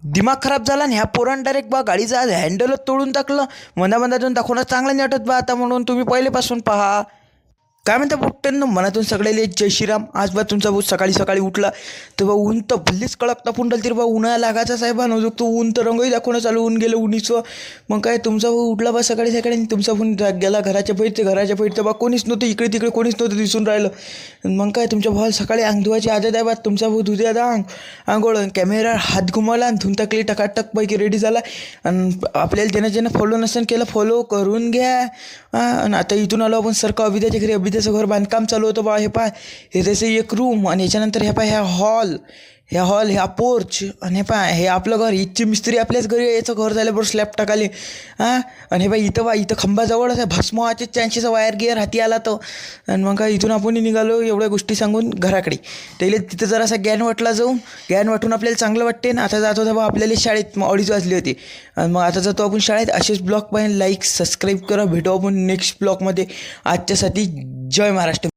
दिमाग खराब झाला आणि ह्या पोरानं डायरेक्ट बा गाडीचा आज हँडलच तोडून टाकलं. मधामधातून दाखवणं चांगलं नाही वाटत बा आता, म्हणून तुम्ही पहिलेपासून पहा. काय म्हणता बुट्ट्यांनो, मनातून सगळ्याले जय श्रीराम. आज बा तुमचा भाऊ सकाळी सकाळी उठला तर बा ऊन तर भल्लीच कडक तापून राहिली, तरी बा उन्हाळा लागायचा साहेबांनो. जो तो ऊन तर रंगही दाखवणं चालू होऊन गेलं उन्हीचं. मग काय तुमचा भाऊ उठला बा सकाळी सकाळी आणि तुमचा फोन गेला घराच्या बाहेर. घराच्या बाहेर तर बा कोणीच नव्हतं, इकडे तिकडे कोणीच नव्हतं दिसून राहिलं. मग काय तुमच्या भावाला सकाळी अंग धुवायची आदत आहे बा. तुमचा भाऊ धुते आता आंघोळ, कॅमेरा हात घुमावला आणि धुवून टाकली, टकाटक पैकी रेडी झाला. आणि आपल्याला ज्यानं फॉलो नसेल केलं फॉलो करून घ्या. आणि आता इथून आलो आपण सरका अभिद्याच्या घरी. अभिद्याचं घर बांधकाम चालू होतं बा. हे पहा, हे त्याचं एक रूम आणि याच्यानंतर हे पहा ह्या हॉल ह्या पोर्च. आणि हे पहा हे आपलं घर. इथची मिस्त्री आपल्याच घरी याचं घर झालं बरं, स्लॅब टाकाले. आणि हे बा इथं खंबाजवळच आहे, भस्माचे चान्सेस वायर गिअर हाती आला तो. आणि मग काय इथून आपण निघालो एवढ्या गोष्टी सांगून घराकडे. त्याला तिथं जरासा ज्ञान वाटला जाऊन, ज्ञान वाटून आपल्याला चांगलं वाटते ना. आता जात होता बा आपल्याला शाळेत, 2:30 वाजली होती. आणि मग आता जातो आपण शाळेत. असेच ब्लॉग पाहिजे, लाईक सबस्क्राईब करा. भेटू आपण नेक्स्ट ब्लॉगमध्ये. आजच्यासाठी जय महाराष्ट्र.